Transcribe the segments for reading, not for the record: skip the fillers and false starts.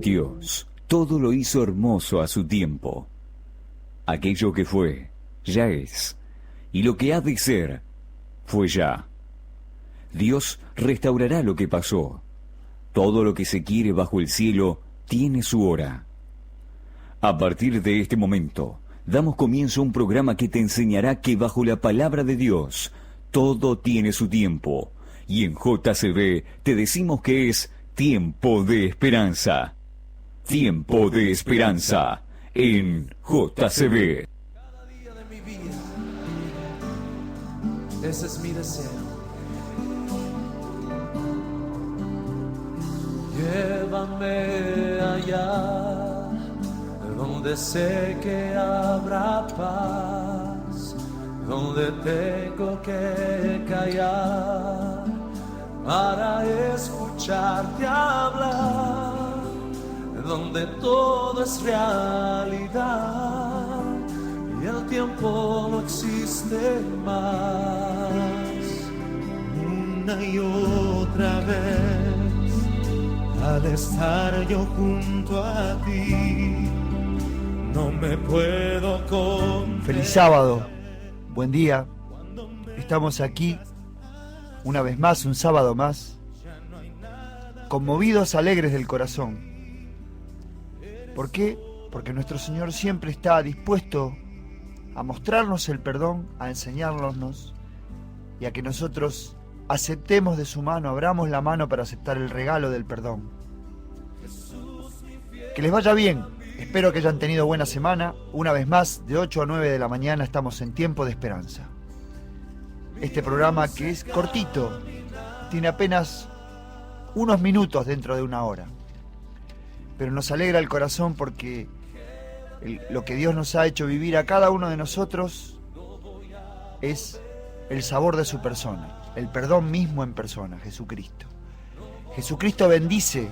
Dios todo lo hizo hermoso a su tiempo. Aquello que fue, ya es, y lo que ha de ser, fue ya. Dios restaurará lo que pasó. Todo lo que se quiere bajo el cielo tiene su hora. A partir de este momento, damos comienzo a un programa que te enseñará que bajo la palabra de Dios, todo tiene su tiempo. Y en JCB te decimos que es tiempo de esperanza. Tiempo de esperanza en JCB. Cada día de mi vida, ese es mi deseo. Llévame allá, donde sé que habrá paz, donde tengo que callar para escucharte hablar, donde todo es realidad y el tiempo no existe más. Una y otra vez, al estar yo junto a ti, no me puedo contener. Feliz sábado, buen día. Estamos aquí una vez más, un sábado más, conmovidos, alegres del corazón. ¿Por qué? Porque nuestro Señor siempre está dispuesto a mostrarnos el perdón, a enseñárnoslos y a que nosotros aceptemos de su mano, abramos la mano para aceptar el regalo del perdón. Que les vaya bien, espero que hayan tenido buena semana. Una vez más, de 8 a 9 de la mañana estamos en Tiempo de Esperanza. Este programa que es cortito, tiene apenas unos minutos dentro de una hora. Pero nos alegra el corazón porque lo que Dios nos ha hecho vivir a cada uno de nosotros es el sabor de su persona, el perdón mismo en persona, Jesucristo. Jesucristo bendice,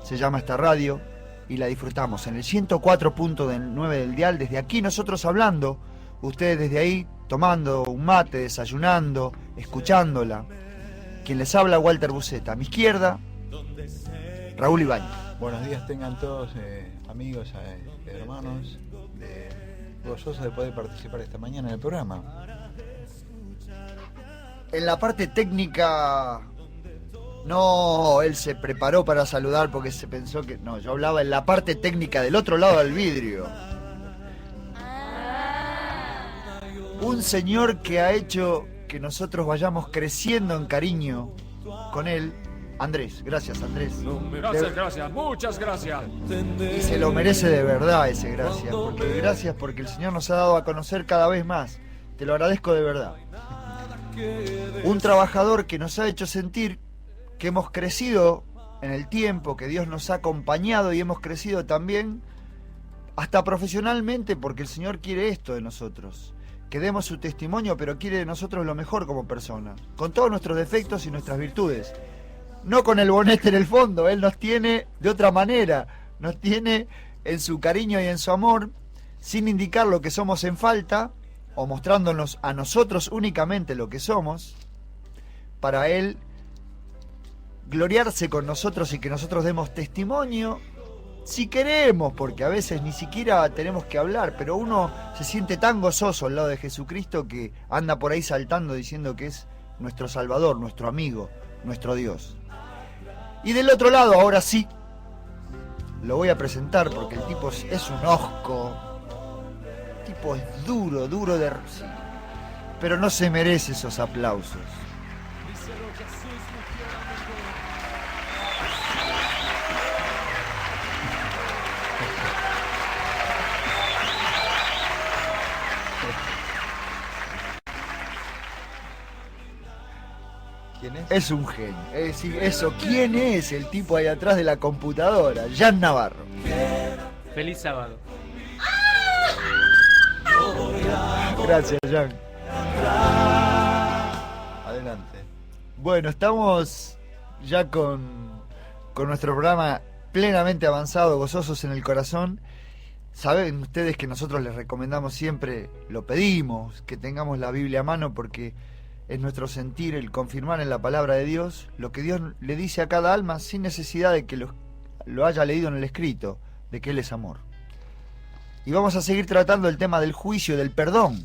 se llama esta radio, y la disfrutamos en el 104.9 del dial, desde aquí nosotros hablando, ustedes desde ahí tomando un mate, desayunando, escuchándola. Quien les habla, Walter Buceta. A mi izquierda, Raúl Ibáñez. Buenos días tengan todos, amigos, hermanos, gozosos de poder participar esta mañana en el programa. En la parte técnica, no, él se preparó para saludar porque se pensó que... No, yo hablaba en la parte técnica del otro lado del vidrio. Un señor que ha hecho que nosotros vayamos creciendo en cariño con él. Andrés, gracias Andrés. Gracias, muchas gracias. Y se lo merece de verdad ese gracias. Gracias porque el Señor nos ha dado a conocer cada vez más. Te lo agradezco de verdad. Un trabajador que nos ha hecho sentir que hemos crecido en el tiempo, que Dios nos ha acompañado y hemos crecido también hasta profesionalmente, porque el Señor quiere esto de nosotros. Que demos su testimonio, pero quiere de nosotros lo mejor como personas, con todos nuestros defectos y nuestras virtudes. No con el bonete en el fondo, Él nos tiene de otra manera, nos tiene en su cariño y en su amor, sin indicar lo que somos en falta, o mostrándonos a nosotros únicamente lo que somos, para Él gloriarse con nosotros y que nosotros demos testimonio, si queremos, porque a veces ni siquiera tenemos que hablar, pero uno se siente tan gozoso al lado de Jesucristo que anda por ahí saltando diciendo que es nuestro Salvador, nuestro amigo, nuestro Dios. Y del otro lado, ahora sí, lo voy a presentar porque el tipo es un osco, el tipo es duro de... Sí, pero no se merece esos aplausos. ¿Quién es? Es un genio. Es decir, eso, ¿quién es el tipo ahí atrás de la computadora? Jan Navarro. Feliz sábado. Gracias, Jan. Adelante. Bueno, estamos ya con nuestro programa plenamente avanzado, gozosos en el corazón. Saben ustedes que nosotros les recomendamos siempre, lo pedimos, que tengamos la Biblia a mano porque es nuestro sentir el confirmar en la palabra de Dios lo que Dios le dice a cada alma sin necesidad de que lo haya leído en el escrito, de que Él es amor. Y vamos a seguir tratando el tema del juicio y del perdón,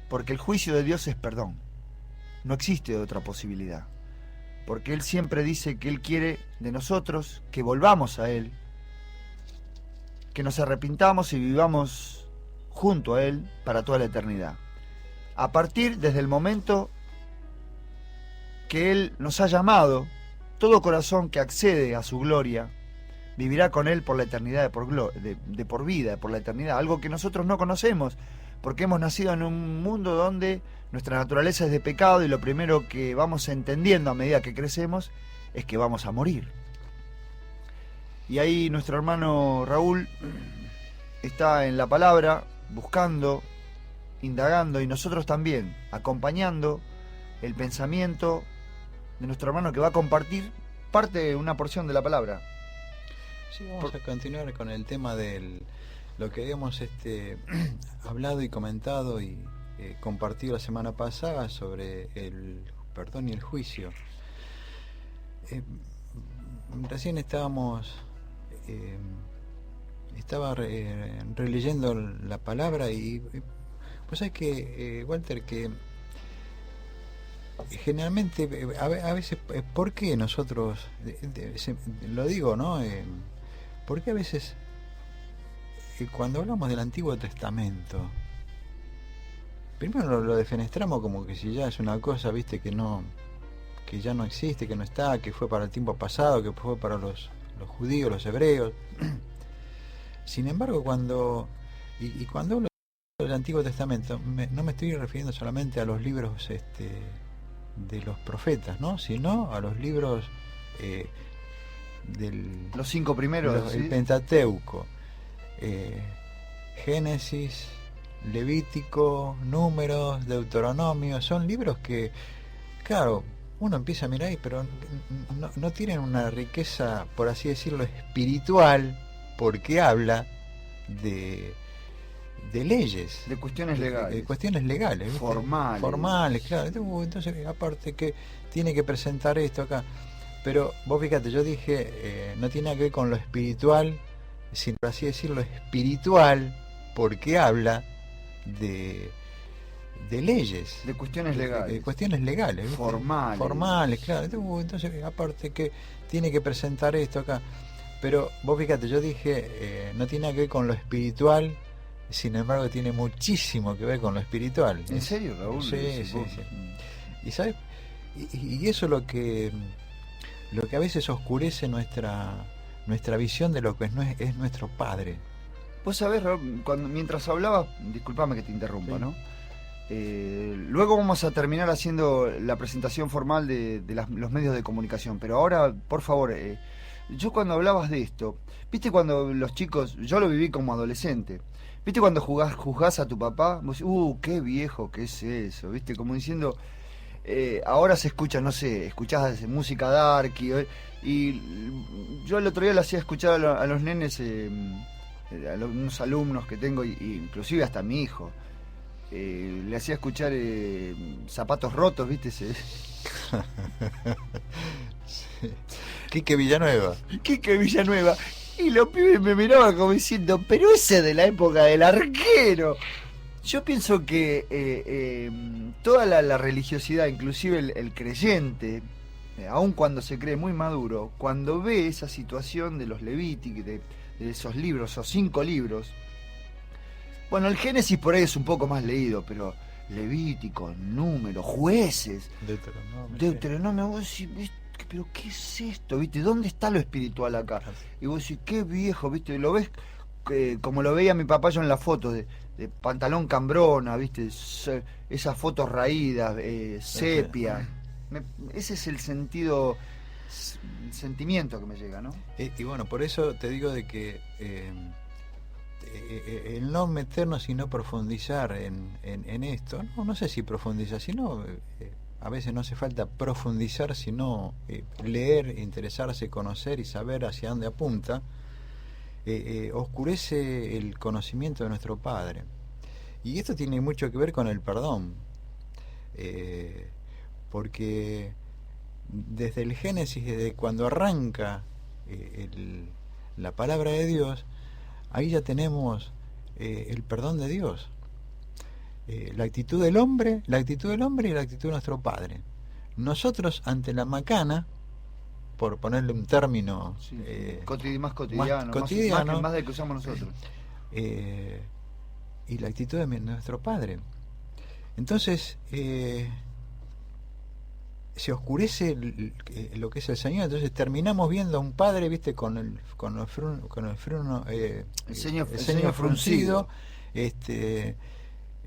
porque el juicio de Dios es perdón. No existe otra posibilidad, porque Él siempre dice que Él quiere de nosotros que volvamos a Él, que nos arrepintamos y vivamos junto a Él para toda la eternidad. A partir desde el momento que Él nos ha llamado, todo corazón que accede a su gloria vivirá con Él por la eternidad, de por vida, por la eternidad, algo que nosotros no conocemos, porque hemos nacido en un mundo donde nuestra naturaleza es de pecado y lo primero que vamos entendiendo a medida que crecemos es que vamos a morir. Y ahí nuestro hermano Raúl está en la palabra, buscando, indagando, y nosotros también, acompañando el pensamiento de nuestro hermano que va a compartir una porción de la palabra. Sí, vamos a continuar con el tema de lo que habíamos hablado y comentado y compartido la semana pasada sobre el perdón y el juicio. Recién estaba releyendo la palabra y pues hay que, Walter, que generalmente, a veces, ¿por qué nosotros, lo digo, ¿no? ¿Por qué a veces, cuando hablamos del Antiguo Testamento, primero lo defenestramos como que si ya es una cosa, viste, que ya no existe, que no está, que fue para el tiempo pasado, que fue para los judíos, los hebreos? Sin embargo, cuando hablo del Antiguo Testamento, no me estoy refiriendo solamente a los libros de los profetas, ¿no? Sino a los libros los 5 primeros, el Pentateuco, Génesis, Levítico, Números, Deuteronomio. Son libros que, claro, uno empieza a mirar, pero no tienen una riqueza, por así decirlo, espiritual, porque habla de leyes, de cuestiones legales, ¿viste? formales, claro. Entonces, aparte que tiene que presentar esto acá, pero vos fíjate, yo dije, no tiene nada que ver con lo espiritual, sino, por así decirlo, espiritual, porque habla de leyes, de cuestiones legales, ¿viste? formales, claro. Entonces, aparte que tiene que presentar esto acá, pero vos fíjate, yo dije, no tiene nada que ver con lo espiritual, sin embargo tiene muchísimo que ver con lo espiritual. ¿En serio, Raúl? Sí. Y sabes, y eso es lo que a veces oscurece nuestra visión de lo que es nuestro Padre. Vos sabés, Raúl, mientras hablabas, disculpame que te interrumpa, sí, ¿no? Luego vamos a terminar haciendo la presentación formal de los medios de comunicación, pero ahora, por favor, yo cuando hablabas de esto, viste cuando los chicos, yo lo viví como adolescente, viste cuando juzgás a tu papá, vos decís, qué viejo que es eso, viste, como diciendo, ahora se escucha, no sé, escuchás música dark y yo el otro día le hacía escuchar a los nenes, a unos alumnos que tengo, inclusive hasta a mi hijo, le hacía escuchar Zapatos Rotos, viste, sí. Quique Villanueva. Y los pibes me miraban como diciendo, pero ese de la época del arquero. Yo pienso que toda la religiosidad, inclusive el creyente, aun cuando se cree muy maduro, cuando ve esa situación de los Levíticos, de esos libros, esos 5 libros, bueno, el Génesis por ahí es un poco más leído, pero Levítico, Números, Jueces, Deuteronomio, vos decís, pero ¿qué es esto? ¿Viste? ¿Dónde está lo espiritual acá? Y vos decís, qué viejo, ¿viste? Lo ves como lo veía mi papá yo en la foto de pantalón cambrona, ¿viste? Esas fotos raídas, sepia. Ese es el sentimiento que me llega, ¿no? Y bueno, por eso te digo de que el no meternos y no profundizar en esto, no sé si profundizar, sino a veces no hace falta profundizar, sino leer, interesarse, conocer y saber hacia dónde apunta, oscurece el conocimiento de nuestro Padre. Y esto tiene mucho que ver con el perdón, porque desde el Génesis, desde cuando arranca la palabra de Dios, ahí ya tenemos el perdón de Dios. La actitud del hombre y la actitud de nuestro Padre. Nosotros ante la macana, por ponerle un término más cotidiano, más del que usamos nosotros, y la actitud de nuestro Padre. Entonces se oscurece lo que es el Señor. Entonces terminamos viendo a un Padre, viste, con el ceño fruncido,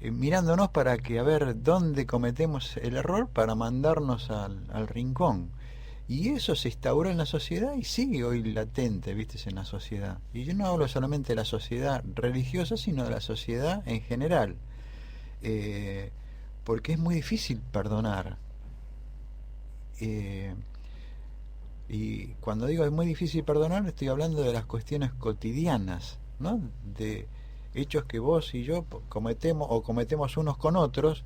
mirándonos para que a ver dónde cometemos el error para mandarnos al rincón. Y eso se instauró en la sociedad y sigue hoy latente, viste, en la sociedad. Y yo no hablo solamente de la sociedad religiosa, sino de la sociedad en general, porque es muy difícil perdonar. Y cuando digo es muy difícil perdonar, estoy hablando de las cuestiones cotidianas, ¿no? De hechos que vos y yo cometemos unos con otros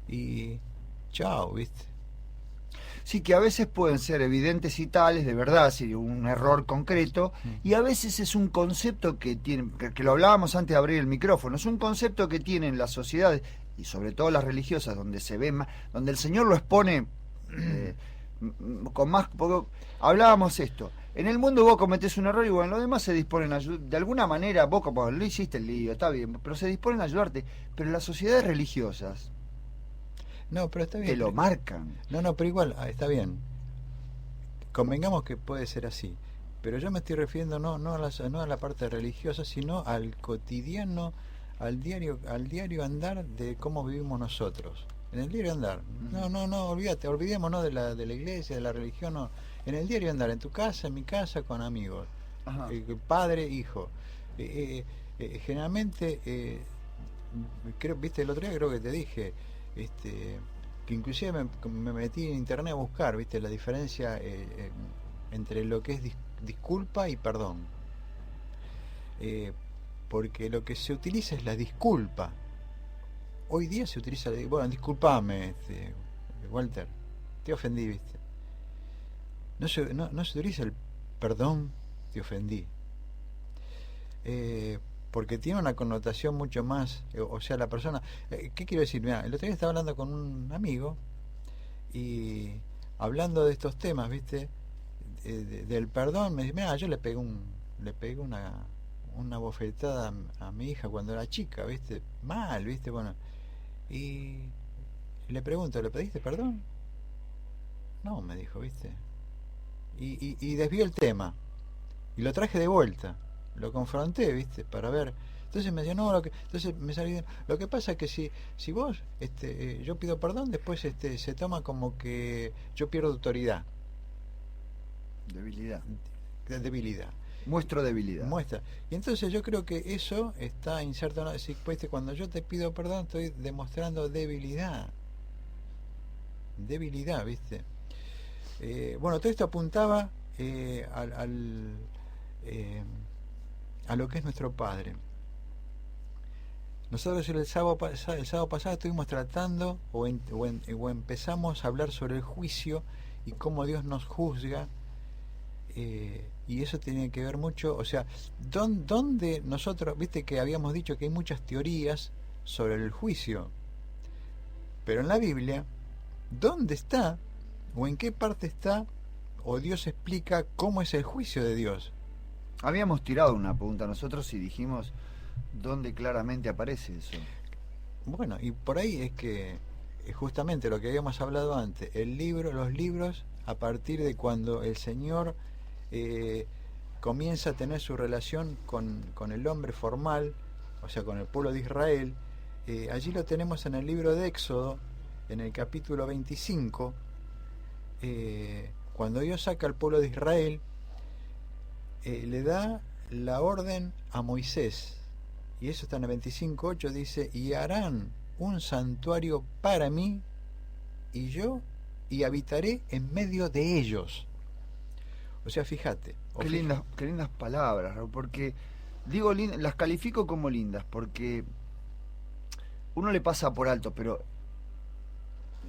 y chao, ¿viste? Sí, que a veces pueden ser evidentes y tales, de verdad, sí, un error concreto, y a veces es un concepto que tiene, que lo hablábamos antes de abrir el micrófono, es un concepto que tienen las sociedades, y sobre todo las religiosas, donde se ve más, donde el Señor lo expone con más, porque hablábamos esto, en el mundo vos cometés un error y bueno, los demás se disponen a ayudar, de alguna manera vos como lo hiciste el lío, está bien, pero se disponen a ayudarte, pero las sociedades religiosas no, pero está bien, te lo marcan. No, pero igual, está bien, convengamos que puede ser así, pero yo me estoy refiriendo no a la parte religiosa, sino al cotidiano, al diario andar de cómo vivimos nosotros. En el diario andar. No, olvidémonos de la iglesia, de la religión, no. En el diario andar, en tu casa, en mi casa, con amigos. Padre, hijo. Generalmente, viste, el otro día creo que te dije, que inclusive me metí en internet a buscar, viste, la diferencia entre lo que es disculpa y perdón. Porque lo que se utiliza es la disculpa. Hoy día se utiliza, bueno, disculpame, Walter, te ofendí, viste. No se utiliza el perdón, te ofendí. Porque tiene una connotación mucho más, o sea, la persona... ¿Qué quiero decir? Mirá, el otro día estaba hablando con un amigo y hablando de estos temas, viste, del perdón, me dice, mira, yo le pegué una bofetada a mi hija cuando era chica, viste, mal, viste, bueno... Y le pregunto, ¿le pediste perdón? No, me dijo, ¿viste? Y desvió el tema. Y lo traje de vuelta. Lo confronté, ¿viste? Para ver. Entonces me decía, no, entonces me salió. Lo que pasa es que si vos, yo pido perdón, después se toma como que yo pierdo autoridad. Debilidad. Muestro debilidad. Muestra. Y entonces yo creo que eso está inserto. Si, pues, cuando yo te pido perdón, estoy demostrando debilidad. Debilidad, ¿viste? Bueno, todo esto apuntaba a lo que es nuestro Padre. Nosotros el sábado pasado estuvimos tratando o empezamos a hablar sobre el juicio y cómo Dios nos juzga. Y eso tiene que ver mucho, o sea, ¿dónde nosotros, viste que habíamos dicho que hay muchas teorías sobre el juicio, pero en la Biblia, ¿dónde está o en qué parte está o Dios explica cómo es el juicio de Dios? Habíamos tirado una pregunta nosotros y dijimos dónde claramente aparece eso. Bueno, y por ahí es que justamente lo que habíamos hablado antes, los libros, a partir de cuando el Señor comienza a tener su relación con el hombre formal, o sea, con el pueblo de Israel, allí lo tenemos en el libro de Éxodo, en el capítulo 25, cuando Dios saca al pueblo de Israel, le da la orden a Moisés, y eso está en el 25:8, dice, y harán un santuario para mí, y habitaré en medio de ellos. O sea, fíjate. Qué lindas palabras, porque digo, las califico como lindas, porque uno le pasa por alto, pero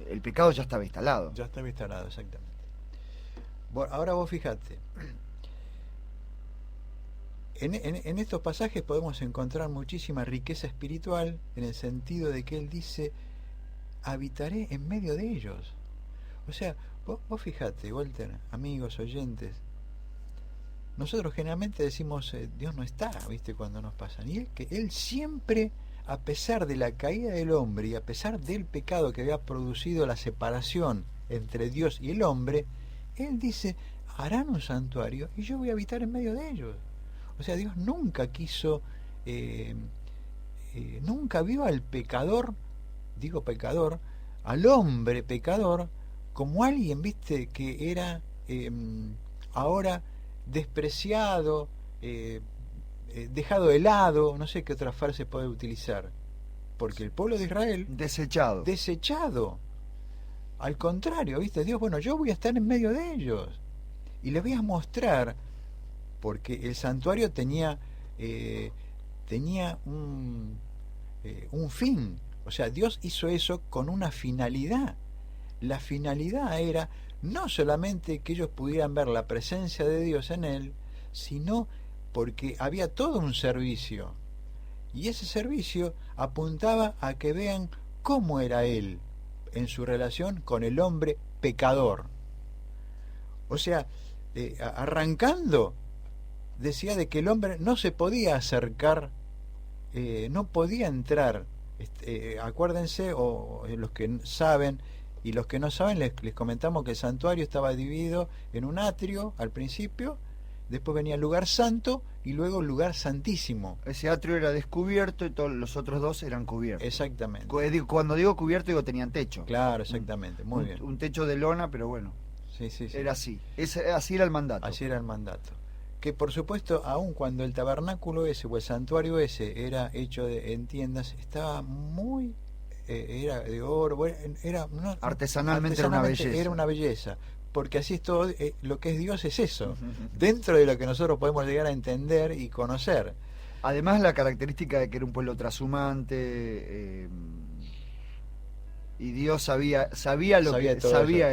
el pecado ya estaba instalado. Ya estaba instalado, exactamente. Bueno, ahora vos fíjate. en estos pasajes podemos encontrar muchísima riqueza espiritual, en el sentido de que él dice, habitaré en medio de ellos. O sea, vos fijate, Walter, amigos, oyentes, nosotros generalmente decimos, Dios no está, ¿viste? Cuando nos pasan. Y él siempre, a pesar de la caída del hombre y a pesar del pecado que había producido la separación entre Dios y el hombre, él dice, harán un santuario y yo voy a habitar en medio de ellos. O sea, Dios nunca quiso, nunca vio al pecador, digo pecador, al hombre pecador, como alguien, ¿viste? Que era ahora despreciado, dejado de lado, no sé qué otra frase puede utilizar, porque el pueblo de Israel desechado. Al contrario, ¿viste? Dios, bueno, yo voy a estar en medio de ellos y les voy a mostrar, porque el santuario tenía un fin. O sea, Dios hizo eso con una finalidad. La finalidad era no solamente que ellos pudieran ver la presencia de Dios en él, sino porque había todo un servicio. Y ese servicio apuntaba a que vean cómo era él en su relación con el hombre pecador. O sea, arrancando, decía de que el hombre no se podía acercar, no podía entrar. Acuérdense, o los que saben y los que no saben, les comentamos que el santuario estaba dividido en un atrio al principio, después venía el lugar santo y luego el lugar santísimo. Ese atrio era descubierto y todos los otros dos eran cubiertos. Exactamente. Cuando digo cubierto, digo tenían techo. Claro, exactamente, muy bien. Un techo de lona, pero bueno. Sí. Era así. Así era el mandato. Así era el mandato. Que por supuesto, aun cuando el tabernáculo ese o el santuario ese era hecho en tiendas, estaba muy... era de oro, artesanalmente era una belleza. Era una belleza, porque así es todo, lo que es Dios es eso, dentro de lo que nosotros podemos llegar a entender y conocer. Además, la característica de que era un pueblo trashumante, y Dios sabía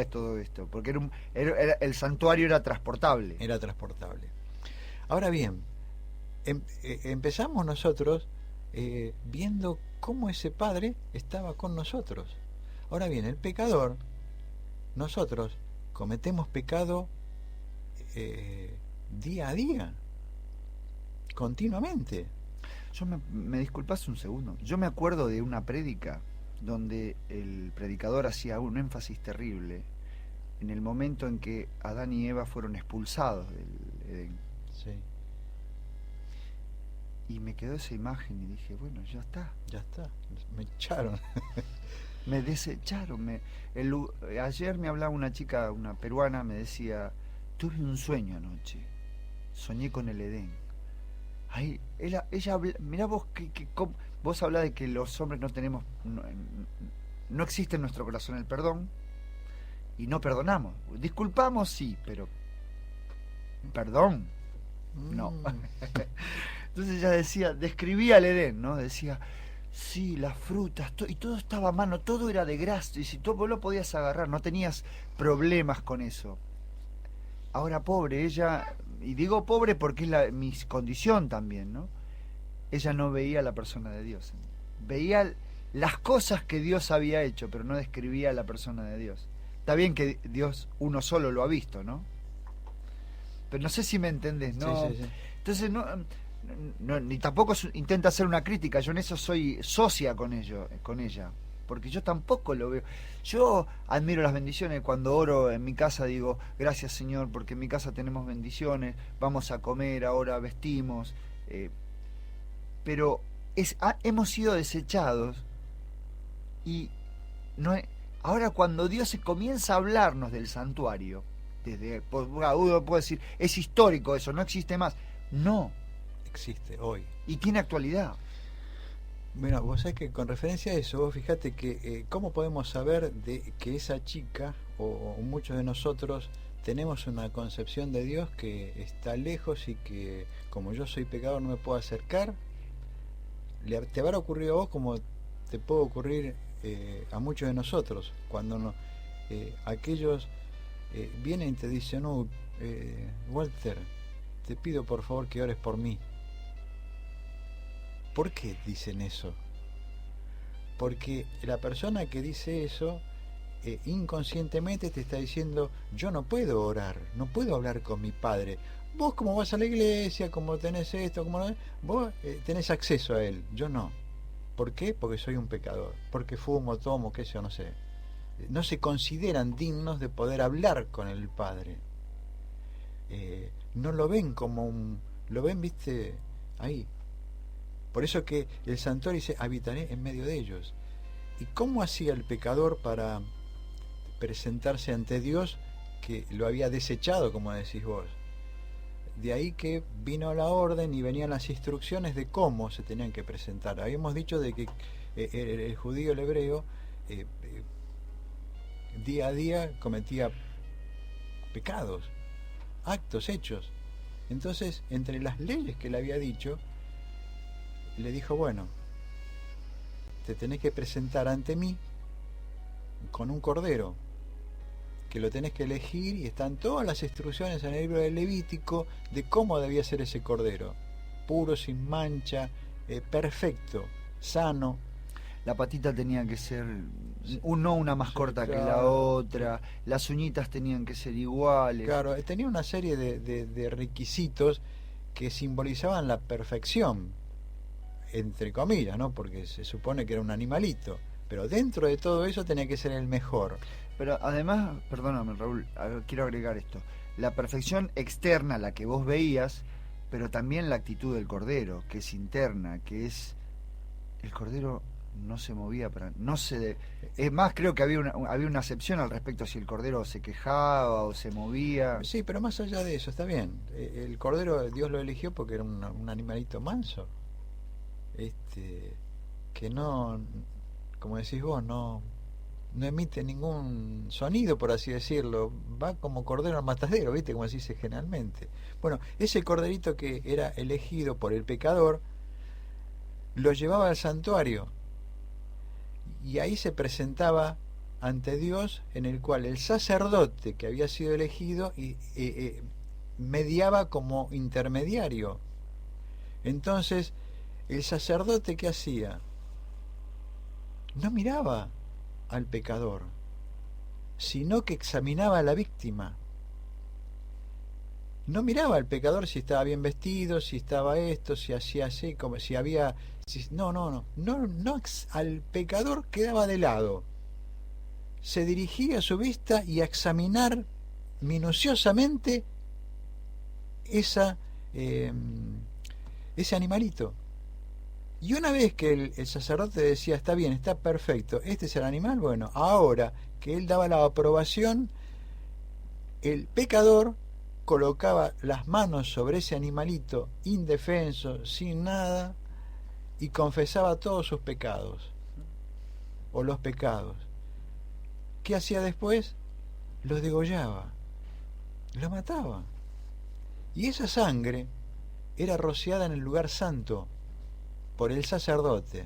todo esto, porque el santuario era transportable. Era transportable. Ahora bien, empezamos nosotros viendo cómo ese Padre estaba con nosotros. Ahora bien, el pecador, nosotros cometemos pecado día a día, continuamente. Me disculpas un segundo. Yo me acuerdo de una prédica donde el predicador hacía un énfasis terrible en el momento en que Adán y Eva fueron expulsados del Edén. Sí. Y me quedó esa imagen y dije, bueno, ya está, me echaron. me desecharon. Ayer me hablaba una chica, una peruana, me decía, tuve un sueño anoche, soñé con el Edén. Ahí, ella mirá vos, vos hablás de que los hombres no tenemos, no existe en nuestro corazón el perdón, y no perdonamos. Disculpamos, sí, pero perdón, no. Entonces ella describía el Edén, ¿no? Decía, sí, las frutas, y todo estaba a mano, todo era de gracia, y si vos lo podías agarrar, no tenías problemas con eso. Ahora, pobre, ella, y digo pobre porque es mi condición también, ¿no? Ella no veía la persona de Dios. Veía las cosas que Dios había hecho, pero no describía la persona de Dios. Está bien que Dios uno solo lo ha visto, ¿no? Pero no sé si me entendés, ¿no? Sí. Entonces, ni tampoco intenta hacer una crítica, yo en eso soy socia con ella, porque yo tampoco lo veo. Yo admiro las bendiciones, cuando oro en mi casa digo, gracias Señor, porque en mi casa tenemos bendiciones, vamos a comer, ahora vestimos, pero hemos sido desechados, y ahora cuando Dios comienza a hablarnos del santuario, uno puede decir, es histórico eso, no existe más. No, existe hoy y tiene actualidad. Bueno, vos sabés que con referencia a eso, vos fijate que cómo podemos saber de que esa chica o muchos de nosotros tenemos una concepción de Dios que está lejos y que como yo soy pecador no me puedo acercar. Te habrá ocurrido a vos como te puede ocurrir a muchos de nosotros cuando aquellos vienen y te dicen, Walter, te pido por favor que ores por mí. ¿Por qué dicen eso? Porque la persona que dice eso inconscientemente te está diciendo: yo no puedo orar, no puedo hablar con mi padre. Vos, como vas a la iglesia, como tenés esto, como no, vos tenés acceso a él, yo no. ¿Por qué? Porque soy un pecador, porque fumo, tomo, qué sé yo, no sé. No se consideran dignos de poder hablar con el Padre. No lo ven como un... Lo ven, viste, ahí. Por eso que el santuario dice: habitaré en medio de ellos. ¿Y cómo hacía el pecador para presentarse ante Dios, que lo había desechado, como decís vos? De ahí que vino la orden y venían las instrucciones de cómo se tenían que presentar. Habíamos dicho de que el judío, el hebreo, día a día cometía pecados, actos, hechos. Entonces, entre las leyes que le había dicho, le dijo: bueno, te tenés que presentar ante mí con un cordero, que lo tenés que elegir, y están todas las instrucciones en el libro del Levítico de cómo debía ser ese cordero: puro, sin mancha, perfecto, sano. La patita tenía que ser no una más corta que la otra, las uñitas tenían que ser iguales. Claro, tenía una serie de requisitos que simbolizaban la perfección, entre comillas, ¿no? Porque se supone que era un animalito, pero dentro de todo eso tenía que ser el mejor. Pero además, perdóname, Raúl, quiero agregar esto: la perfección externa, la que vos veías, pero también la actitud del cordero, que es interna, que es... El cordero no se movía para... Es más, creo que había una acepción al respecto, si el cordero se quejaba o se movía. Sí, pero más allá de eso, está bien. El cordero Dios lo eligió porque era un animalito manso. Que no, como decís vos, no emite ningún sonido, por así decirlo. Va como cordero al matadero, ¿viste? Como se dice generalmente. Bueno, ese corderito que era elegido por el pecador, lo llevaba al santuario, y ahí se presentaba ante Dios, en el cual el sacerdote que había sido elegido mediaba como intermediario. Entonces, el sacerdote, ¿qué hacía? No miraba al pecador, sino que examinaba a la víctima. No miraba al pecador si estaba bien vestido, si estaba esto, si hacía así, como si había... No, al pecador quedaba de lado. Se dirigía su vista y a examinar minuciosamente ese animalito. Y una vez que el sacerdote decía: está bien, está perfecto, este es el animal, bueno, ahora que él daba la aprobación, el pecador colocaba las manos sobre ese animalito indefenso, sin nada, y confesaba todos sus pecados, o los pecados. ¿Qué hacía después? Los degollaba, los mataba. Y esa sangre era rociada en el lugar santo por el sacerdote.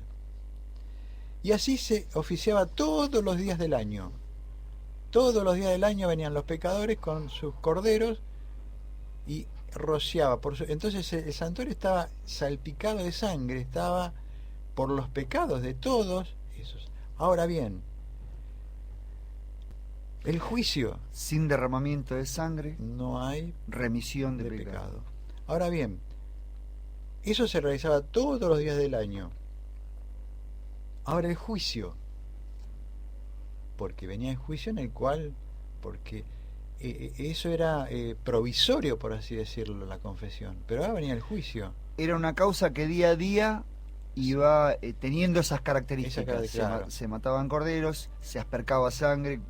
Y así se oficiaba todos los días del año. Todos los días del año venían los pecadores con sus corderos y rociaba. Entonces el santuario estaba salpicado de sangre, estaba por los pecados de todos esos. Ahora bien, el juicio. Sin derramamiento de sangre no hay remisión de pecado. Ahora bien, eso se realizaba todos los días del año. Ahora el juicio, porque venía el juicio en el cual, porque eso era provisorio, por así decirlo, la confesión, pero ahora venía el juicio. Era una causa que día a día iba teniendo esas características. Claro. Se mataban corderos, se aspercaba sangre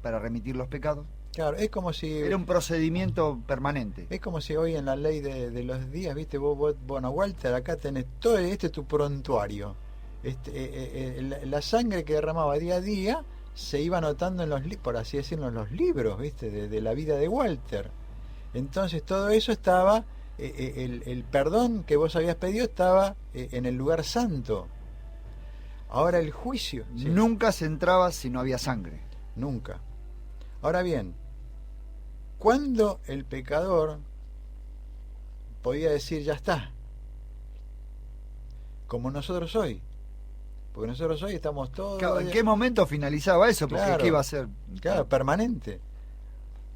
para remitir los pecados. Claro, es como si... Era un procedimiento permanente. Es como si hoy en la ley de los días, viste, vos, bueno, Walter, acá tenés todo, este es tu prontuario. La sangre que derramaba día a día se iba anotando en los, por así decirlo, en los libros, viste, de la vida de Walter. Entonces todo eso estaba, el perdón que vos habías pedido estaba en el lugar santo. Ahora el juicio... ¿sí? Nunca se entraba si no había sangre. Nunca. Ahora bien, ¿cuándo el pecador podía decir ya está? como nosotros hoy. Porque nosotros hoy estamos todos... Claro, ¿en qué momento finalizaba eso? Porque Claro. ¿qué iba a ser? Claro, permanente.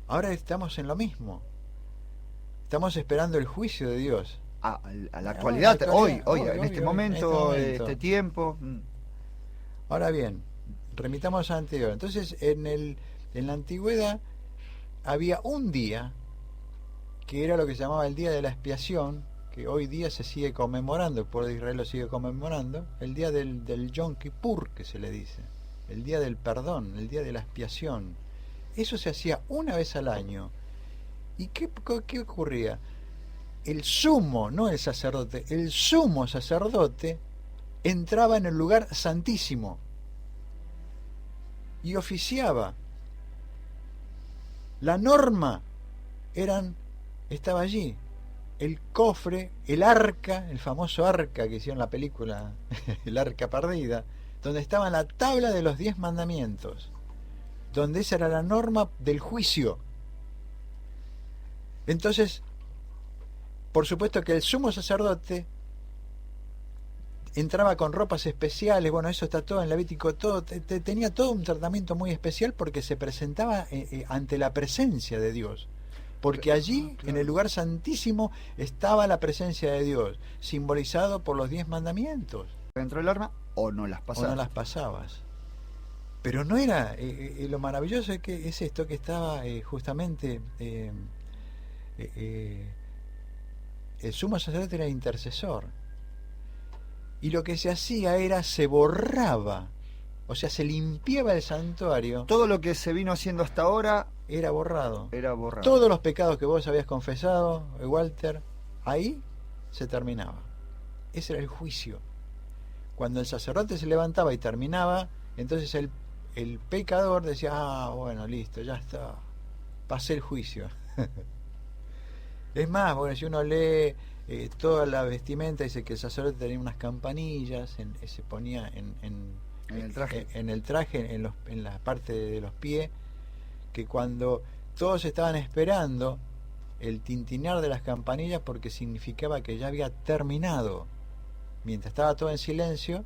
Ahora estamos en lo mismo. Estamos esperando el juicio de Dios. A la actualidad, hoy, en este hoy, momento, en este momento. este tiempo. Ahora bien, remitamos a anterior. Entonces, en la antigüedad había un día que era lo que se llamaba el día de la expiación, que hoy día se sigue conmemorando, el pueblo de Israel lo sigue conmemorando, el día del Yom Kippur, que se le dice, el día del perdón, el día de la expiación. Eso se hacía una vez al año. ¿Y qué ocurría? El sumo, no el sacerdote, el sumo sacerdote entraba en el lugar santísimo y oficiaba. La norma estaba allí. El cofre, el arca, el famoso arca que hicieron la película, el arca perdida, donde estaba la tabla de los 10 mandamientos, donde esa era la norma del juicio. Entonces, por supuesto que el sumo sacerdote entraba con ropas especiales, bueno, eso está todo en Levítico, todo tenía todo un tratamiento muy especial porque se presentaba ante la presencia de Dios. Porque allí, en el lugar santísimo, estaba la presencia de Dios, simbolizado por los 10 mandamientos. Dentro del arma o no las O pasabas. no las pasabas. Pero no era, lo maravilloso es esto que estaba justamente, el sumo sacerdote era intercesor. Y lo que se hacía se borraba, o sea, se limpiaba el santuario. Todo lo que se vino haciendo hasta ahora Era borrado. era borrado. Todos los pecados que vos habías confesado, Walter, ahí se terminaba. Ese era el juicio. Cuando el sacerdote se levantaba y terminaba, entonces el pecador decía, bueno, listo, ya está, pasé el juicio. Es más, bueno, si uno lee toda la vestimenta, dice que el sacerdote tenía unas campanillas, se ponía en el traje, en la parte de los pies, que cuando todos estaban esperando el tintinear de las campanillas, porque significaba que ya había terminado. Mientras estaba todo en silencio,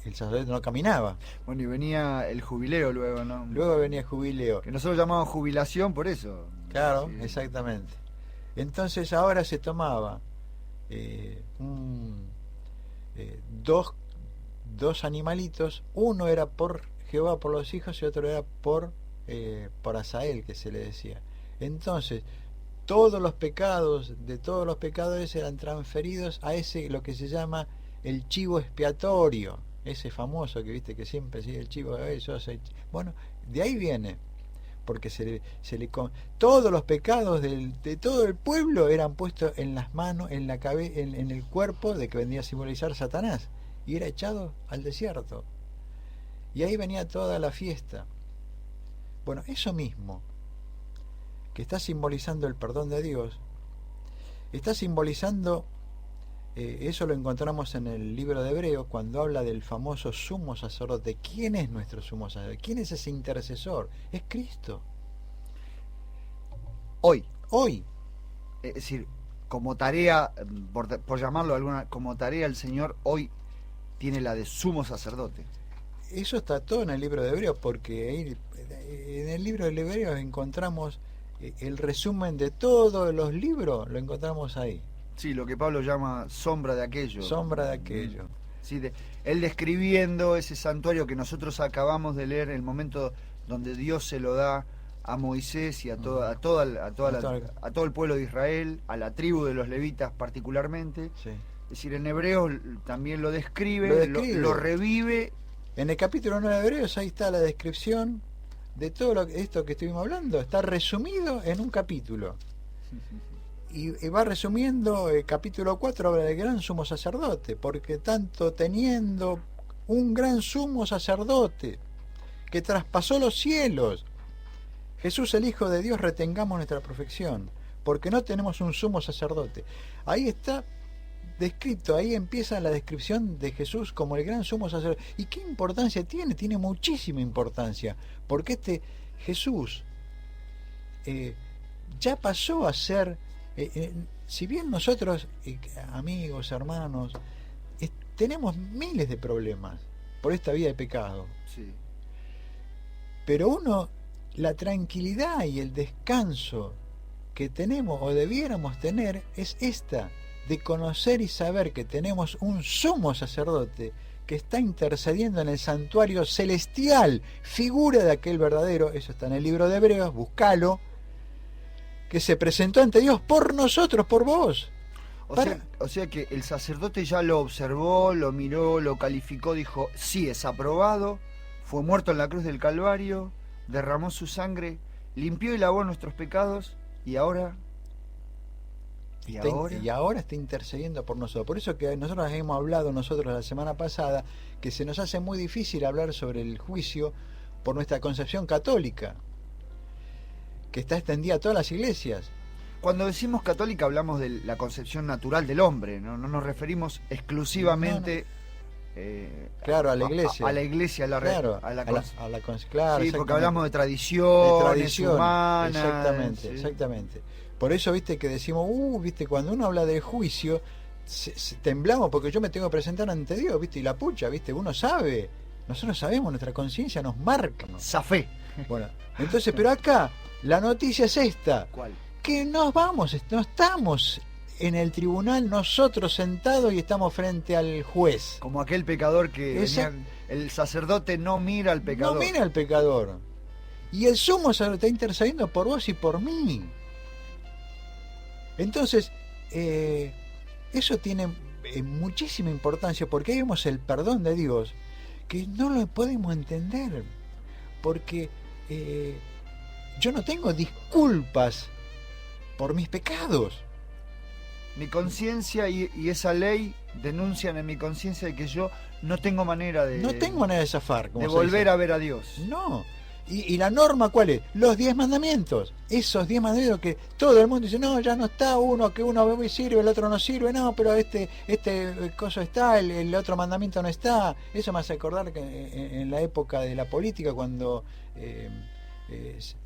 el sacerdote no caminaba. Bueno, y venía el jubileo luego, ¿no? Luego venía el jubileo. Que nosotros llamamos jubilación por eso. Claro, Sí. exactamente. Entonces ahora se tomaba dos animalitos, uno era por Jehová, por los hijos, y otro era por Asael, que se le decía. Entonces, todos los pecados de todos los pecadores eran transferidos a lo que se llama el chivo expiatorio, ese famoso que viste que siempre sigue el chivo, bueno, de ahí viene, porque todos los pecados de todo el pueblo eran puestos en las manos, en la cabeza, en el cuerpo de que venía a simbolizar Satanás, y era echado al desierto, y ahí venía toda la fiesta. Bueno, eso mismo que está simbolizando el perdón de Dios, está simbolizando, eso lo encontramos en el libro de Hebreos, cuando habla del famoso sumo sacerdote. ¿Quién es nuestro sumo sacerdote? ¿Quién es ese intercesor? Es Cristo. Hoy. Es decir, como tarea, por llamarlo como tarea, el Señor hoy tiene la de sumo sacerdote. Eso está todo en el libro de Hebreos, porque ahí, en el libro de Hebreos encontramos el resumen de todos los libros, lo encontramos ahí. Sí, lo que Pablo llama sombra de aquello. Sombra de aquello. Sí, él describiendo ese santuario que nosotros acabamos de leer, el momento donde Dios se lo da a Moisés y a todo el pueblo de Israel, a la tribu de los levitas particularmente. Sí. Es decir, en Hebreos también lo describe, lo revive. En el capítulo 9 de Hebreos ahí está la descripción de todo esto que estuvimos hablando, está resumido en un capítulo. Y va resumiendo, el capítulo 4 habla del gran sumo sacerdote, porque tanto teniendo un gran sumo sacerdote que traspasó los cielos, Jesús el Hijo de Dios, retengamos nuestra perfección, porque no tenemos un sumo sacerdote. Ahí está descrito, ahí empieza la descripción de Jesús como el gran sumo sacerdote. ¿Y qué importancia tiene? Tiene muchísima importancia, porque este Jesús ya pasó a ser, si bien nosotros, amigos, hermanos, tenemos miles de problemas por esta vida de pecado. Sí. Pero uno, la tranquilidad y el descanso que tenemos o debiéramos tener es esta, de conocer y saber que tenemos un sumo sacerdote que está intercediendo en el santuario celestial, figura de aquel verdadero, eso está en el libro de Hebreos, búscalo, que se presentó ante Dios por nosotros, por vos. O sea que el sacerdote ya lo observó, lo miró, lo calificó, dijo, sí, es aprobado, fue muerto en la cruz del Calvario, derramó su sangre, limpió y lavó nuestros pecados, y ahora... Y ahora está intercediendo por nosotros. Por eso que nosotros hemos hablado la semana pasada que se nos hace muy difícil hablar sobre el juicio por nuestra concepción católica, que está extendida a todas las iglesias. Cuando decimos católica hablamos de la concepción natural del hombre, no nos referimos exclusivamente claro, a la iglesia. A la iglesia, claro, claro, sí, porque hablamos de tradiciones humanas. Exactamente. Por eso, viste, que decimos, viste, cuando uno habla de juicio, temblamos porque yo me tengo que presentar ante Dios, viste, y la pucha, viste, uno sabe, nosotros sabemos, nuestra conciencia nos marca. Zafé. Bueno, entonces, pero acá, la noticia es esta. ¿Cuál? Que no estamos en el tribunal nosotros sentados y estamos frente al juez. Como aquel pecador que el sacerdote no mira al pecador. No mira al pecador. Y el sumo sacerdote está intercediendo por vos y por mí. Entonces, eso tiene muchísima importancia porque ahí vemos el perdón de Dios, que no lo podemos entender. Porque yo no tengo disculpas por mis pecados. Mi conciencia y esa ley denuncian en mi conciencia de que yo no tengo manera de... No tengo manera de zafar. De volver a ver a Dios. No. ¿Y la norma cuál es? Los 10 mandamientos. Esos 10 mandamientos que todo el mundo dice, no, ya no está uno, que uno sirve, el otro no sirve, no, pero este coso está, el otro mandamiento no está. Eso me hace acordar que en la época de la política, cuando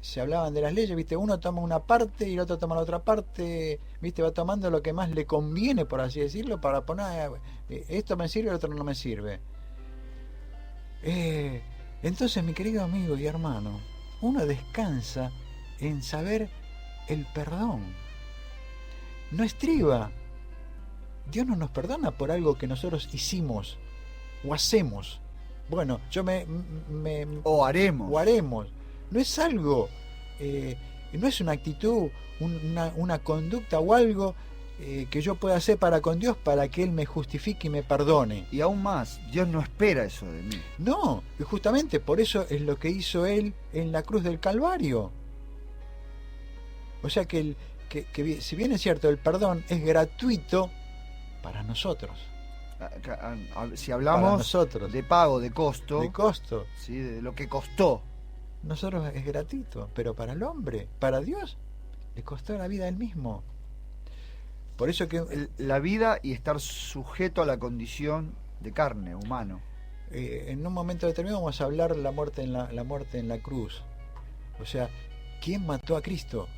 se hablaban de las leyes, viste, uno toma una parte y el otro toma la otra parte, viste, va tomando lo que más le conviene, por así decirlo, para poner, esto me sirve, el otro no me sirve. Entonces, mi querido amigo y hermano, uno descansa en saber el perdón. No estriba. Dios no nos perdona por algo que nosotros hicimos o hacemos. Bueno, o haremos. No es algo, no es una actitud, una conducta o algo que yo pueda hacer para con Dios para que Él me justifique y me perdone. Y aún más, Dios no espera eso de mí. No, y justamente por eso es lo que hizo Él en la cruz del Calvario. O sea que si bien es cierto, el perdón es gratuito para nosotros. Si hablamos nosotros, de pago, de costo. De costo. ¿Sí? De lo que costó. Nosotros es gratuito, pero para el hombre, para Dios, le costó la vida a Él mismo. Por eso que la vida y estar sujeto a la condición de carne, humano. En un momento determinado vamos a hablar la muerte en la cruz. O sea, ¿quién mató a Cristo?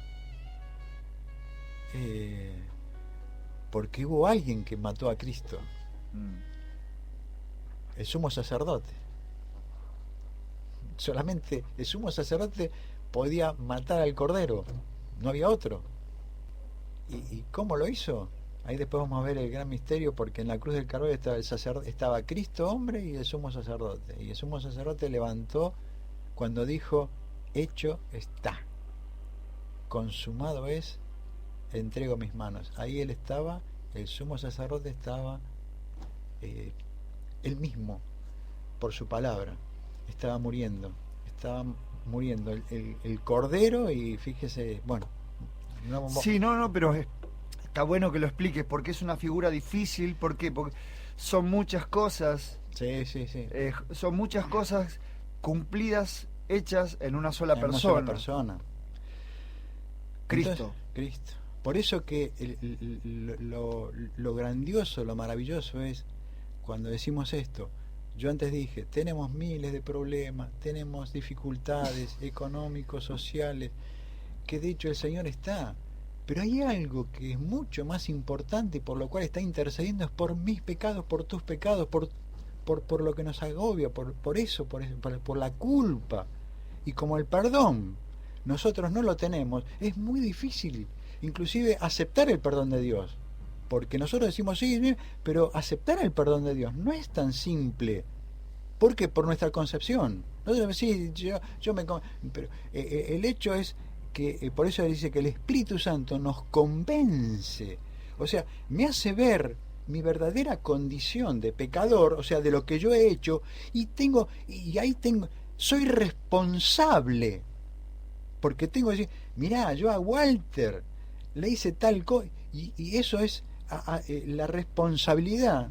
Porque hubo alguien que mató a Cristo. El sumo sacerdote. Solamente el sumo sacerdote podía matar al cordero, no había otro. ¿Y cómo lo hizo? Ahí después vamos a ver el gran misterio, porque en la cruz del Calvario estaba Cristo hombre y el sumo sacerdote. Y el sumo sacerdote levantó cuando dijo, hecho está, consumado es, entrego mis manos. Ahí él estaba, el sumo sacerdote estaba, él mismo, por su palabra, estaba muriendo el cordero. Y fíjese, bueno, pero está bueno que lo expliques, porque es una figura difícil. ¿Por qué? Porque son muchas cosas. Sí. Son muchas cosas cumplidas, hechas en una sola persona. Una sola persona. Cristo. Entonces, Cristo. Por eso que lo grandioso, lo maravilloso es cuando decimos esto. Yo antes dije, tenemos miles de problemas, tenemos dificultades económicos, sociales, que de hecho el Señor está Pero hay algo que es mucho más importante y por lo cual está intercediendo, es por mis pecados, por tus pecados, por lo que nos agobia, por eso, por la culpa. Y como el perdón nosotros no lo tenemos, es muy difícil inclusive aceptar el perdón de Dios. Porque nosotros decimos sí, pero aceptar el perdón de Dios no es tan simple. Porque por nuestra concepción. Nosotros sí, pero el hecho es que por eso dice que el Espíritu Santo nos convence, o sea, me hace ver mi verdadera condición de pecador, o sea, de lo que yo he hecho, y soy responsable, porque tengo que decir, mirá, yo a Walter le hice tal cosa, y eso es la responsabilidad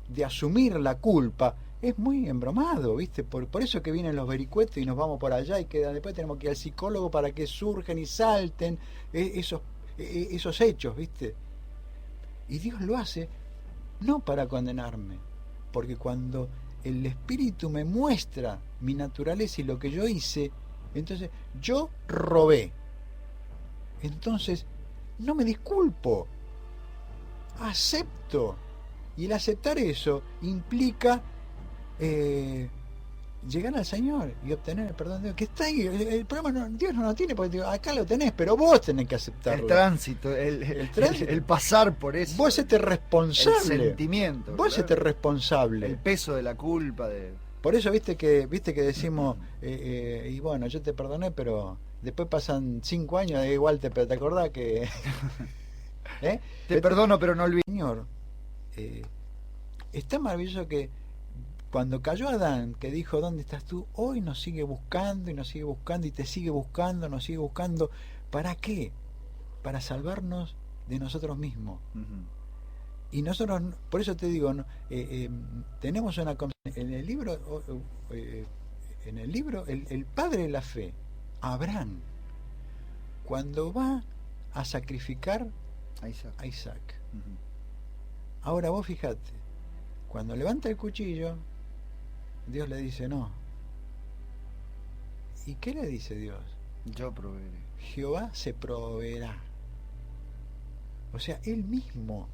de asumir la culpa. Es muy embromado, ¿viste? Por eso que vienen los vericuetos y nos vamos por allá y después tenemos que ir al psicólogo para que surgen y salten esos hechos, ¿viste? Y Dios lo hace no para condenarme, porque cuando el Espíritu me muestra mi naturaleza y lo que yo hice, entonces yo robé. Entonces no me disculpo, acepto. Y el aceptar eso implica llegar al Señor y obtener el perdón de Dios, que está ahí. El problema Dios no lo tiene, porque acá lo tenés, pero vos tenés que aceptarlo. El tránsito, el pasar por eso. Vos hacete responsable. El sentimiento. Vos hacete responsable. El peso de la culpa. Por eso viste que decimos, y bueno, yo te perdoné, pero después pasan 5 años, igual te acordás que... Te perdono, pero no olvides. Señor, está maravilloso que cuando cayó Adán, que dijo, ¿dónde estás tú? Hoy nos sigue buscando y nos sigue buscando y te sigue buscando, nos sigue buscando. ¿Para qué? Para salvarnos de nosotros mismos. Y nosotros, por eso te digo, tenemos una... En el libro, el padre de la fe, Abraham, cuando va a sacrificar a Isaac. Ahora vos fijate, cuando levanta el cuchillo, Dios le dice no. ¿Y qué le dice Dios? Yo proveeré. Jehová se proveerá. O sea, él mismo.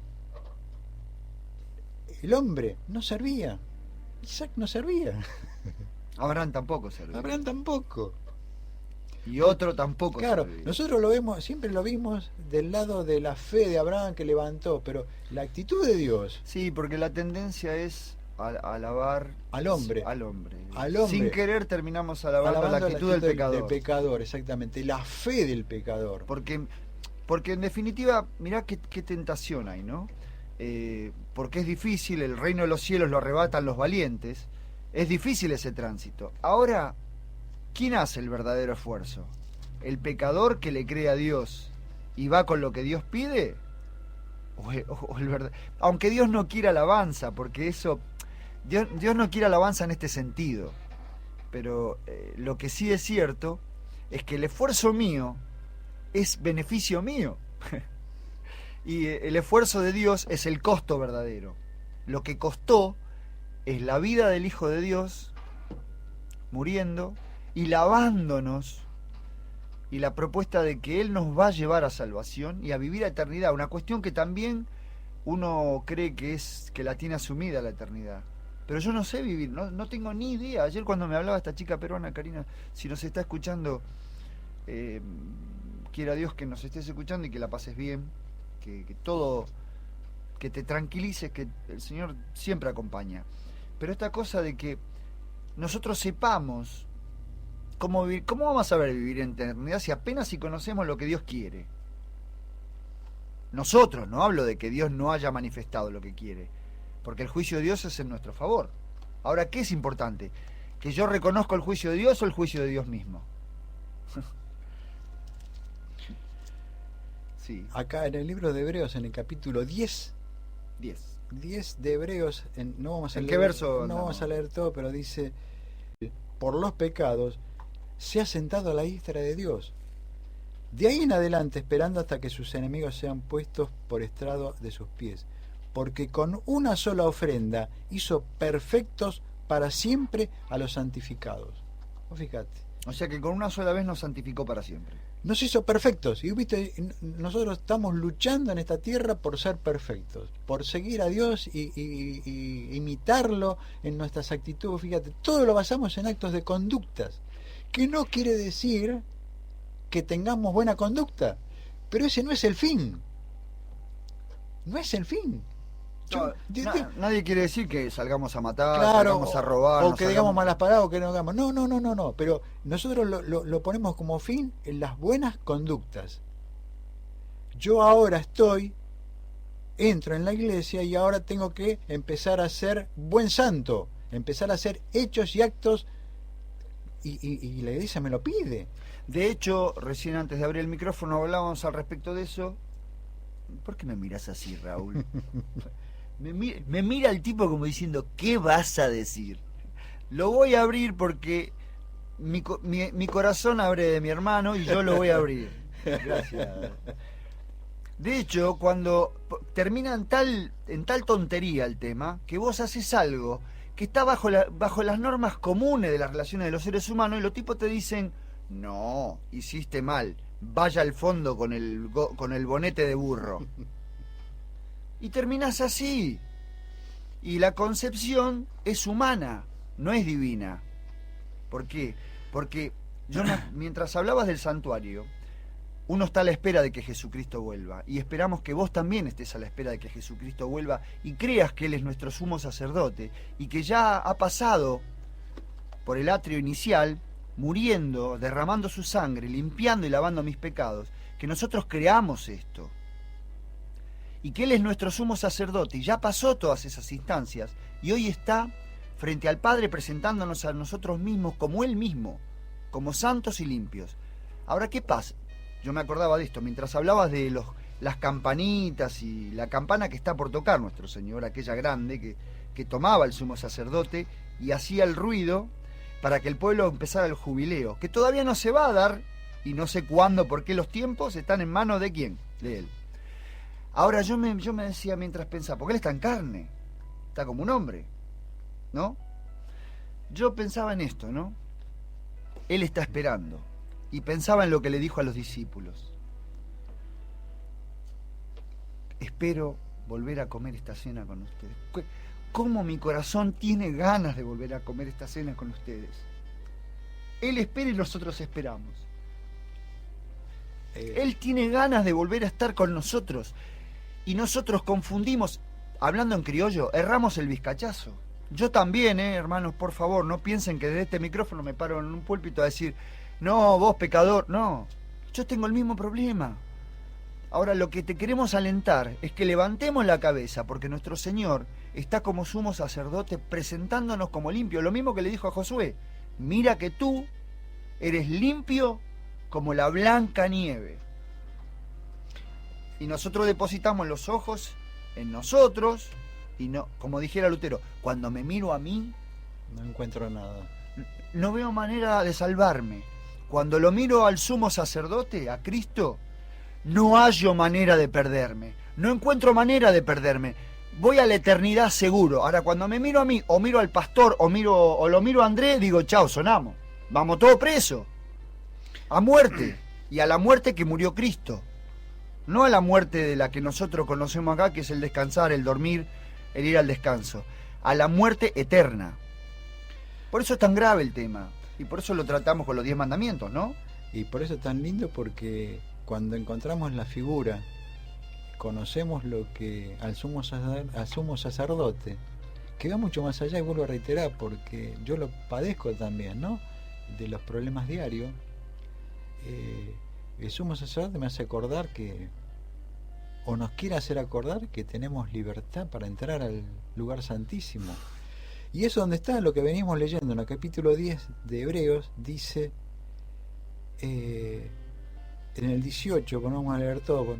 El hombre no servía. Isaac no servía. Abraham tampoco servía. Abraham tampoco. Y otro tampoco. Claro, servía. nosotros lo vemos, siempre lo vimos del lado de la fe de Abraham que levantó, pero la actitud de Dios. Sí, porque la tendencia es alabar al hombre. Al hombre. Sin querer terminamos alabando la actitud del pecador. Del pecador, exactamente. La fe del pecador. Porque en definitiva, mirá qué tentación hay, ¿no? Porque es difícil, el reino de los cielos lo arrebatan los valientes. Es difícil ese tránsito. Ahora, ¿quién hace el verdadero esfuerzo? ¿El pecador que le cree a Dios y va con lo que Dios pide? ¿O el verdad? Aunque Dios no quiera alabanza, porque eso... Dios no quiere alabanza en este sentido. Pero lo que sí es cierto es que el esfuerzo mío es beneficio mío. Y el esfuerzo de Dios es el costo verdadero. Lo que costó es la vida del Hijo de Dios muriendo y lavándonos, y la propuesta de que Él nos va a llevar a salvación y a vivir a eternidad, una cuestión que también uno cree que la tiene asumida la eternidad. Pero yo no sé vivir, no tengo ni idea. Ayer cuando me hablaba esta chica peruana, Karina, si nos está escuchando, quiera Dios que nos estés escuchando y que la pases bien, que todo, que te tranquilices, que el Señor siempre acompaña. Pero esta cosa de que nosotros sepamos cómo vivir, ¿cómo vamos a saber vivir en eternidad si apenas si conocemos lo que Dios quiere? Nosotros, no hablo de que Dios no haya manifestado lo que quiere, porque el juicio de Dios es en nuestro favor. Ahora, ¿qué es importante? ¿Que yo reconozco el juicio de Dios o el juicio de Dios mismo? Sí. Acá en el libro de Hebreos, en el capítulo 10 de Hebreos, no vamos a ¿En leer, qué verso? No vamos a leer todo, pero dice, por los pecados se ha sentado a la diestra de Dios. De ahí en adelante, esperando hasta que sus enemigos sean puestos por estrado de sus pies. Porque con una sola ofrenda hizo perfectos para siempre a los santificados. Fíjate. O sea que con una sola vez nos santificó para siempre. nos hizo perfectos. Y viste, nosotros estamos luchando en esta tierra por ser perfectos, por seguir a Dios y imitarlo en nuestras actitudes. Fíjate, todo lo basamos en actos de conductas, que no quiere decir que tengamos buena conducta, pero ese no es el fin. No es el fin. Nadie quiere decir que salgamos a matar, Claro, salgamos a robar, o que digamos malas palabras, o que no hagamos. No. Pero nosotros lo ponemos como fin en las buenas conductas. Yo ahora entro en la iglesia y ahora tengo que empezar a ser buen santo, empezar a hacer hechos y actos, y la iglesia me lo pide. De hecho, recién antes de abrir el micrófono hablábamos al respecto de eso. ¿Por qué me miras así, Raúl? Me mira el tipo como diciendo, ¿qué vas a decir? Lo voy a abrir porque mi corazón abre de mi hermano y yo lo voy a abrir. Gracias. De hecho, cuando termina en tal tontería el tema, que vos haces algo que está bajo las normas comunes de las relaciones de los seres humanos, y los tipos te dicen, no, hiciste mal, vaya al fondo con el bonete de burro. Y terminás así. Y la concepción es humana, no es divina. ¿Por qué? Porque mientras hablabas del santuario, uno está a la espera de que Jesucristo vuelva. Y esperamos que vos también estés a la espera de que Jesucristo vuelva y creas que Él es nuestro sumo sacerdote y que ya ha pasado por el atrio inicial, muriendo, derramando su sangre, limpiando y lavando mis pecados. Que nosotros creamos esto. Y que Él es nuestro sumo sacerdote y ya pasó todas esas instancias y hoy está frente al Padre presentándonos a nosotros mismos como Él mismo, como santos y limpios. Ahora, ¿qué pasa? Yo me acordaba de esto, mientras hablabas de las campanitas y la campana que está por tocar nuestro Señor, aquella grande que tomaba el sumo sacerdote y hacía el ruido para que el pueblo empezara el jubileo, que todavía no se va a dar y no sé cuándo, porque los tiempos están en manos de ¿quién? De Él. Ahora yo me decía mientras pensaba, porque Él está en carne, está como un hombre, ¿no? Yo pensaba en esto, ¿no? Él está esperando, y pensaba en lo que le dijo a los discípulos. Espero volver a comer esta cena con ustedes. ¿Cómo mi corazón tiene ganas de volver a comer esta cena con ustedes? Él espera y nosotros esperamos. Él tiene ganas de volver a estar con nosotros. Y nosotros confundimos, hablando en criollo, erramos el vizcachazo. Yo también, hermanos, por favor, no piensen que desde este micrófono me paro en un púlpito a decir, no, vos pecador, no, yo tengo el mismo problema. Ahora lo que te queremos alentar es que levantemos la cabeza, porque nuestro Señor está como sumo sacerdote presentándonos como limpio. Lo mismo que le dijo a Josué, mira que tú eres limpio como la blanca nieve. Y nosotros depositamos los ojos en nosotros y no, como dijera Lutero, cuando me miro a mí no encuentro nada, no veo manera de salvarme. Cuando lo miro al sumo sacerdote, a Cristo, no hallo manera de perderme, no encuentro manera de perderme, voy a la eternidad seguro. Ahora cuando me miro a mí, o miro al pastor, o lo miro a Andrés, digo, chao, sonamos, vamos todos presos a muerte, y a la muerte que murió Cristo. No a la muerte de la que nosotros conocemos acá, que es el descansar, el dormir, el ir al descanso. A la muerte eterna. Por eso es tan grave el tema. Y por eso lo tratamos con los 10 mandamientos, ¿no? Y por eso es tan lindo, porque cuando encontramos la figura, conocemos lo que al sumo sacerdote, que va mucho más allá, y vuelvo a reiterar, porque yo lo padezco también, ¿no? De los problemas diarios. El sumo sacerdote me hace acordar o nos quiere hacer acordar que tenemos libertad para entrar al lugar santísimo. Y eso donde está lo que venimos leyendo en el capítulo 10 de Hebreos, dice en el 18, vamos a leer todo,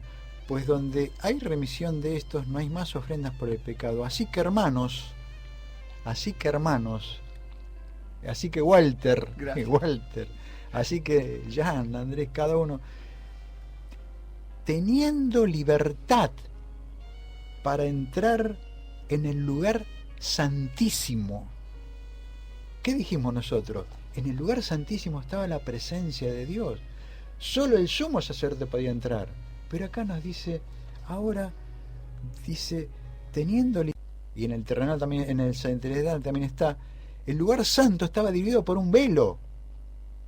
pues donde hay remisión de estos no hay más ofrendas por el pecado. Así que hermanos, así que Walter, así que Jan, Andrés, cada uno, teniendo libertad para entrar en el lugar santísimo. ¿Qué dijimos nosotros? En el lugar santísimo estaba la presencia de Dios. Solo el sumo sacerdote podía entrar. Pero acá nos dice, ahora dice, teniendo, y en el terrenal también, en el centinela también está, el lugar santo estaba dividido por un velo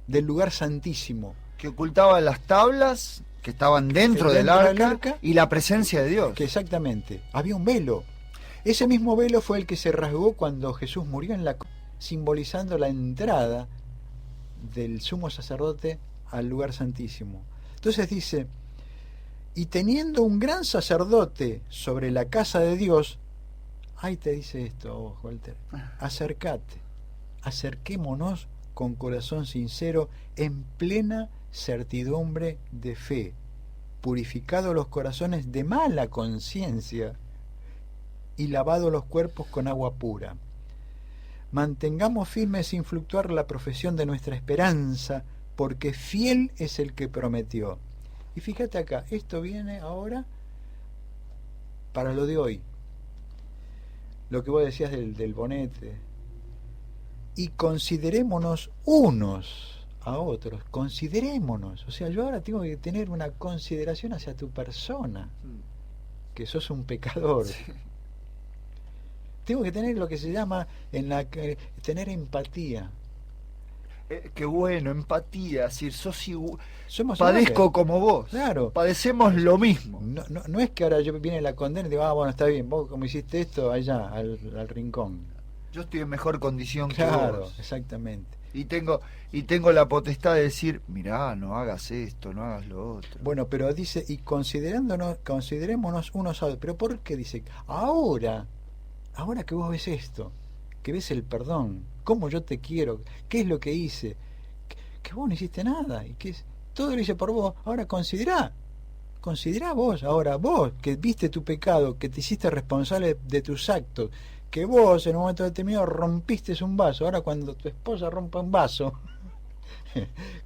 del lugar santísimo, Que ocultaba las tablas que estaban dentro del arca y la presencia de Dios. que exactamente, había un velo. Ese mismo velo fue el que se rasgó cuando Jesús murió en la cruz, simbolizando la entrada del sumo sacerdote al lugar santísimo. Entonces dice, y teniendo un gran sacerdote sobre la casa de Dios, ahí te dice esto, Walter, acerquémonos con corazón sincero, en plena certidumbre de fe, purificados los corazones de mala conciencia y lavados los cuerpos con agua pura. Mantengamos firme sin fluctuar la profesión de nuestra esperanza, porque fiel es el que prometió. Y fíjate acá, esto viene ahora para lo de hoy. Lo que vos decías del bonete. Y considerémonos unos a otros, considerémonos. O sea, yo ahora tengo que tener una consideración hacia tu persona, que sos un pecador. Sí. Tengo que tener lo que se llama tener empatía. Qué bueno, empatía, es decir, somos padezco iguales. Como vos, claro. Padecemos lo mismo. No es que ahora yo viene la condena y digo, bueno, está bien, vos como hiciste esto, allá, al rincón. Yo estoy en mejor condición que vos. Vos. Exactamente. Y tengo la potestad de decir, mirá, no hagas esto, no hagas lo otro. Bueno, pero dice, y considerémonos unos a otros. ¿Pero por qué dice? Ahora que vos ves esto, que ves el perdón, cómo yo te quiero, qué es lo que hice, que vos no hiciste nada, y que todo lo hice por vos, ahora considerá vos, ahora vos, que viste tu pecado, que te hiciste responsable de tus actos, que vos en un momento determinado rompiste un vaso, ahora cuando tu esposa rompa un vaso,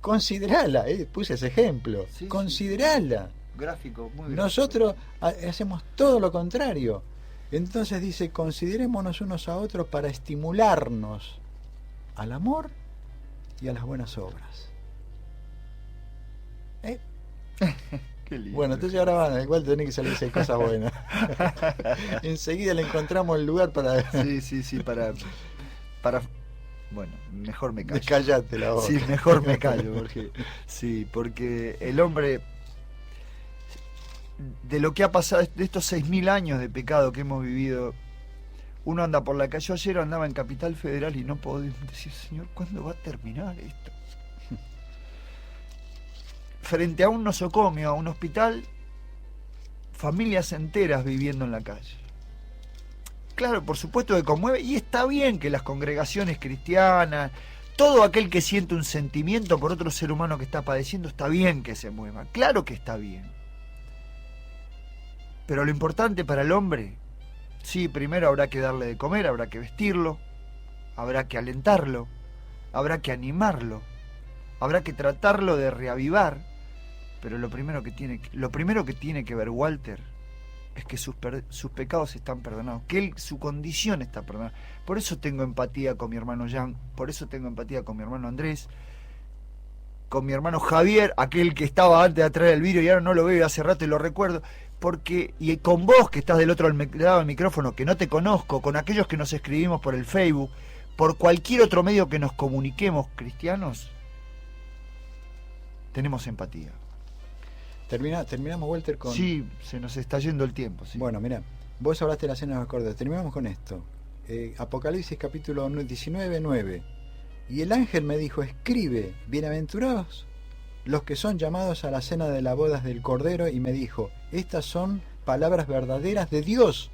considerala, puse ese ejemplo, sí, considerala. Sí. Gráfico, muy gráfico. Nosotros hacemos todo lo contrario. Entonces dice, considerémonos unos a otros para estimularnos al amor y a las buenas obras. Qué lindo. Bueno, entonces ahora van, igual tenés que salirse de cosas buenas. Enseguida le encontramos el lugar para... Sí, para... Bueno, mejor me callo. Cállate la boca. Sí, mejor me callo, porque el hombre... De lo que ha pasado, de estos 6.000 años de pecado que hemos vivido, uno anda por la calle. Yo ayer andaba en Capital Federal y no puedo decir, Señor, ¿cuándo va a terminar esto? Frente a un nosocomio, a un hospital, familias enteras viviendo en la calle. Claro, por supuesto que conmueve, y está bien que las congregaciones cristianas, todo aquel que siente un sentimiento por otro ser humano que está padeciendo, está bien que se mueva, claro que está bien. Pero lo importante para el hombre, sí, primero habrá que darle de comer, habrá que vestirlo, habrá que alentarlo, habrá que animarlo, habrá que tratarlo de reavivar, pero lo primero que tiene que ver Walter es que sus pecados están perdonados, que su condición está perdonada. Por eso tengo empatía con mi hermano Jan, por eso tengo empatía con mi hermano Andrés, con mi hermano Javier, aquel que estaba antes de atrás del vidrio y ahora no lo veo y hace rato y lo recuerdo. Y con vos que estás del otro lado del micrófono, que no te conozco, con aquellos que nos escribimos por el Facebook, por cualquier otro medio que nos comuniquemos cristianos, tenemos empatía. Terminamos, Walter, con... Sí, se nos está yendo el tiempo. Sí. Bueno, mira, vos hablaste de la cena de los acordes. Terminamos con esto. Apocalipsis capítulo 19, 9. Y el ángel me dijo, escribe, bienaventurados los que son llamados a la cena de las bodas del Cordero, y me dijo, estas son palabras verdaderas de Dios.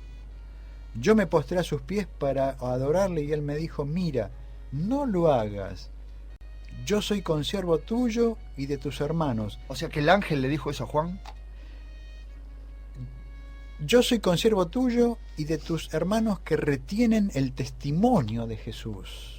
Yo me postré a sus pies para adorarle, y él me dijo, mira, no lo hagas. Yo soy consiervo tuyo y de tus hermanos. O sea que el ángel le dijo eso a Juan. Yo soy consiervo tuyo y de tus hermanos que retienen el testimonio de Jesús.